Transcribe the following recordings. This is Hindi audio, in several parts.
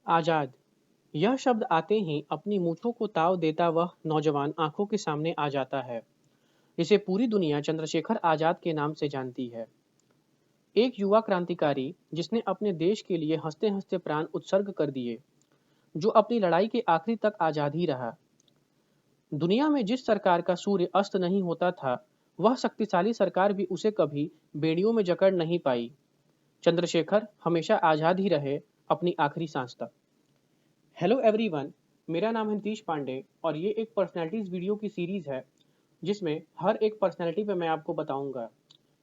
आजाद। यह शब्द आते ही अपनी मूंछों को ताव देता वह नौजवान आंखों के सामने आ जाता है जिसे पूरी दुनिया चंद्रशेखर आजाद के नाम से जानती है। एक युवा क्रांतिकारी जिसने अपने देश के लिए हंसते हंसते प्राण उत्सर्ग कर दिए, जो अपनी लड़ाई के आखिरी तक आजाद ही रहा। दुनिया में जिस सरकार का सूर्य अस्त नहीं होता था, वह शक्तिशाली सरकार भी उसे कभी बेड़ियों में जकड़ नहीं पाई। चंद्रशेखर हमेशा आजाद ही रहे, अपनी आखिरी सांस तक। हेलो एवरीवन, मेरा नाम है नीतीश पांडे और ये एक पर्सनैलिटीज़ वीडियो की सीरीज़ है जिसमें हर एक पर्सनैलिटी पे मैं आपको बताऊंगा।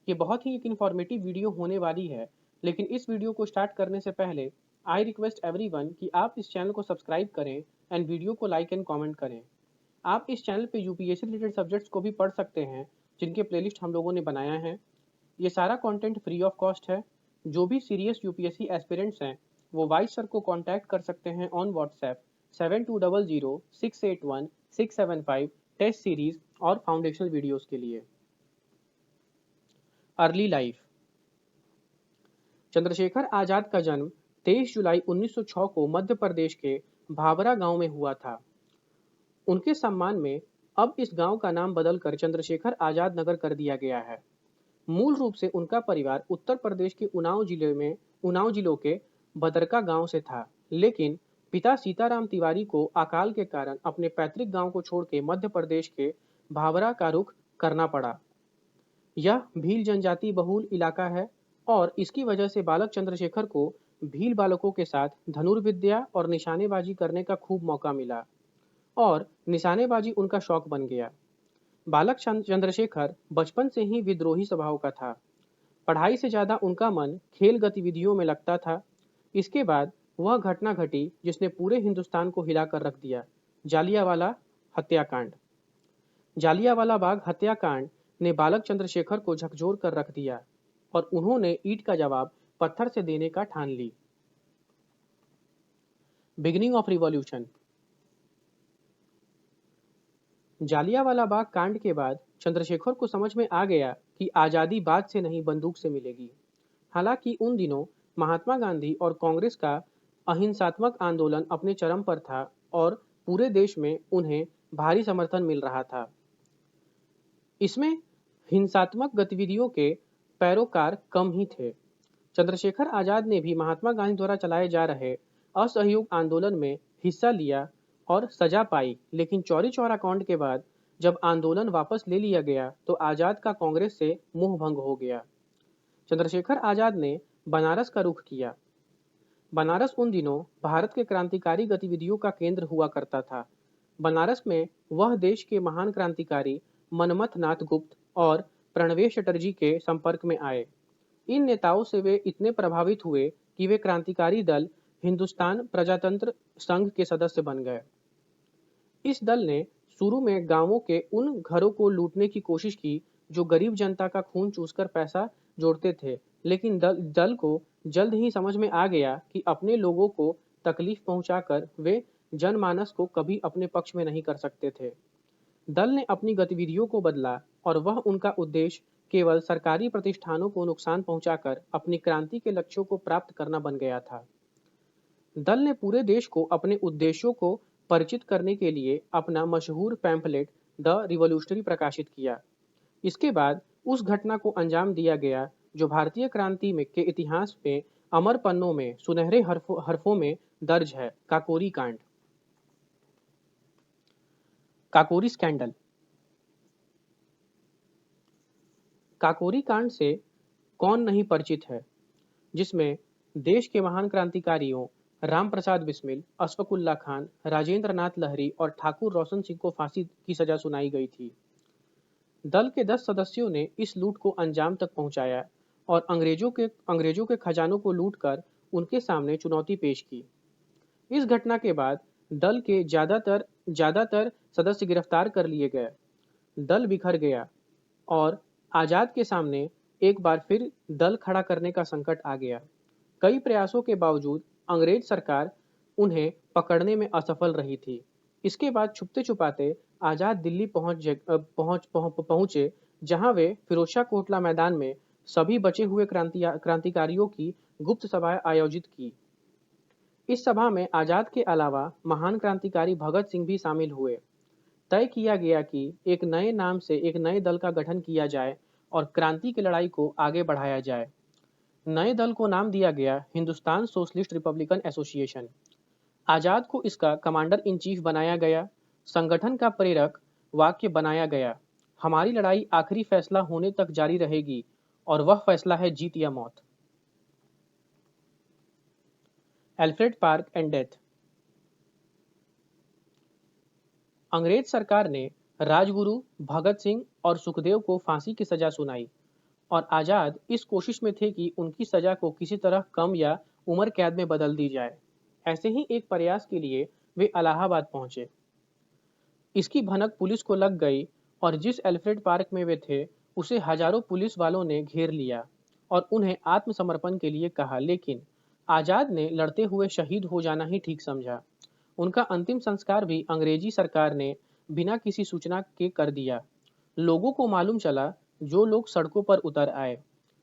ये बहुत ही एक इन्फॉर्मेटिव वीडियो होने वाली है, लेकिन इस वीडियो को स्टार्ट करने से पहले आई रिक्वेस्ट एवरीवन कि आप इस चैनल को सब्सक्राइब करें एंड वीडियो को लाइक एंड कमेंट करें। आप इस चैनल पे यूपीएससी रिलेटेड सब्जेक्ट्स को भी पढ़ सकते हैं जिनके प्लेलिस्ट हम लोगों ने बनाया है। ये सारा कंटेंट फ्री ऑफ कॉस्ट है। जो भी सीरियस यूपीएससी एस्पिरेंट्स हैं वो वाइस सर को कांटेक्ट कर सकते हैं ऑन व्हाट्सएप 7200 681 675 टेस्ट सीरीज और फाउंडेशनल वीडियोस के लिए। Early life. चंद्रशेखर आजाद का जन्म 23 जुलाई 1906 को मध्य प्रदेश के भावरा गांव में हुआ था। उनके सम्मान में अब इस गांव का नाम बदलकर चंद्रशेखर आजाद नगर कर दिया गया है। मूल रूप से उनका परिवार उत्तर प्रदेश के उनाव जिलों के बदरका गांव से था, लेकिन पिता सीताराम तिवारी को अकाल के कारण अपने पैतृक गांव को छोड़ के मध्य प्रदेश के भावरा का रुख करना पड़ा। यह भील जनजाति बहुल इलाका है और इसकी वजह से बालक चंद्रशेखर को भील बालकों के साथ धनुर्विद्या और निशानेबाजी करने का खूब मौका मिला और निशानेबाजी उनका शौक बन गया। बालक चंद्रशेखर बचपन से ही विद्रोही स्वभाव का था। पढ़ाई से ज़्यादा उनका मन खेल गतिविधियों में लगता था। इसके बाद वह घटना घटी जिसने पूरे हिंदुस्तान को हिलाकर रख दिया, जालियांवाला हत्याकांड। जालियांवाला बाग हत्याकांड ने बालक चंद्रशेखर को झकझोर कर रख दिया और उन्होंने ईंट का जवाब पत्थर से देने का ठान ली। Beginning of revolution. Jallianwala Bagh कांड के बाद चंद्रशेखर को समझ में आ गया कि आज़ादी बात से नहीं बंदूक से मिलेगी। हालांकि उन दिनों महात्मा गांधी और कांग्रेस का अहिंसात्मक आंदोलन अपने चरम पर था और पूरे देश में उन्हें भारी समर्थन मिल रहा था। इसमें हिंसात्मक गतिविधियों के पैरोकार कम ही थे। चंद्रशेखर आजाद ने भी महात्मा गांधी द्वारा चलाए जा रहे असहयोग आंदोलन में हिस्सा लिया और सजा पाई, लेकिन चौरी चौरा कांड के बाद जब आंदोलन वापस ले लिया गया तो आजाद का कांग्रेस से मोह भंग हो गया। चंद्रशेखर आजाद ने बनारस का रुख किया। बनारस उन दिनों भारत के क्रांतिकारी गतिविधियों का केंद्र हुआ करता था। बनारस में वह देश के महान क्रांतिकारी मनमथ नाथ गुप्त और प्रणवेश चटर्जी के संपर्क में आए। इन नेताओं से वे इतने प्रभावित हुए कि वे क्रांतिकारी दल हिंदुस्तान प्रजातंत्र संघ के सदस्य बन गए। इस दल ने शुरू में गांवों के उन घरों को लूटने की कोशिश की जो गरीब जनता का खून चूसकर पैसा जोड़ते थे, लेकिन दल को जल्द ही समझ में आ गया कि अपने लोगों को तकलीफ पहुंचाकर वे जनमानस को कभी अपने पक्ष में नहीं कर सकते थे। दल ने अपनी गतिविधियों को बदला और वह उनका उद्देश्य केवल सरकारी प्रतिष्ठानों को नुकसान पहुंचाकर अपनी क्रांति के लक्ष्यों को प्राप्त करना बन गया था। दल ने पूरे देश को अपने उद्देश्यों को परिचित करने के लिए अपना मशहूर पैम्फलेट द रिवॉल्यूशनरी प्रकाशित किया। इसके बाद उस घटना को अंजाम दिया गया जो भारतीय क्रांति में के इतिहास में अमर पन्नों में सुनहरे हरफों में दर्ज है, काकोरी कांड। काकोरी स्कैंडल। काकोरी कांड से कौन नहीं परिचित है, जिसमें देश के महान क्रांतिकारियों राम प्रसाद बिस्मिल, अशफाकुल्ला खान, राजेंद्र नाथ लहरी और ठाकुर रोशन सिंह को फांसी की सजा सुनाई गई थी। दल के 10 सदस्यों ने इस लूट को अंजाम तक पहुंचाया और अंग्रेजों के खजानों को लूटकर उनके सामने चुनौती पेश की। इस घटना के बाद दल के ज्यादातर सदस्य गिरफ्तार कर लिए गए। दल बिखर गया और आजाद के सामने एक बार फिर दल खड़ा करने का संकट आ गया। कई प्रयासों के बावजूद अंग्रेज सरकार उन्हें पकड़ने में असफल रही थी। इसके बाद छुपते छुपाते आजाद दिल्ली पहुंचे, जहां वे फिरोजशाह कोटला मैदान में सभी बचे हुए क्रांतिकारियों की गुप्त सभाएं आयोजित की। इस सभा में आजाद के अलावा महान क्रांतिकारी भगत सिंह भी शामिल हुए। तय किया गया कि एक नए नाम से एक नए दल का गठन किया जाए और क्रांति की लड़ाई को आगे बढ़ाया जाए। नए दल को नाम दिया गया हिंदुस्तान सोशलिस्ट रिपब्लिकन एसोसिएशन। आजाद को इसका कमांडर इन चीफ बनाया गया। संगठन का प्रेरक वाक्य बनाया गया, हमारी लड़ाई आखिरी फैसला होने तक जारी रहेगी और वह फैसला है जीत या मौत। Alfred park and death. अंग्रेज सरकार ने राजगुरु भगत सिंह और सुखदेव को फांसी की सजा सुनाई और आजाद इस कोशिश में थे कि उनकी सजा को किसी तरह कम या उम्र कैद में बदल दी जाए। ऐसे ही एक प्रयास के लिए वे इलाहाबाद पहुंचे। इसकी भनक पुलिस को लग गई और जिस एल्फ्रेड पार्क में वे थे उसे हजारों पुलिस वालों ने घेर लिया और उन्हें आत्मसमर्पण के लिए कहा, लेकिन आजाद ने लड़ते हुए शहीद हो जाना ही ठीक समझा। उनका अंतिम संस्कार भी अंग्रेजी सरकार ने बिना किसी सूचना के कर दिया। लोगों को मालूम चला, जो लोग सड़कों पर उतर आए,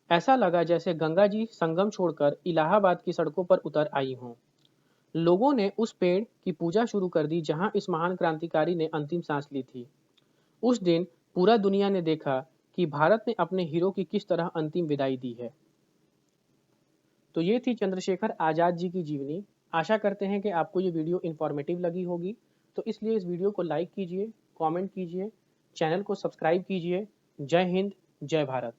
ऐसा लगा जैसे गंगा जी संगम छोड़कर इलाहाबाद की सड़कों पर उतर आई हों। लोगों ने उस पेड़ की पूजा शुरू कर दी जहां इस महान क्रांतिकारी ने अंतिम सांस ली थी। उस दिन पूरा दुनिया ने देखा कि भारत ने अपने हीरो की किस तरह अंतिम विदाई दी है। तो ये थी चंद्रशेखर आजाद जी की जीवनी। आशा करते हैं कि आपको ये वीडियो इन्फॉर्मेटिव लगी होगी, तो इसलिए इस वीडियो को लाइक कीजिए, कमेंट कीजिए, चैनल को सब्सक्राइब कीजिए। जय हिंद, जय भारत।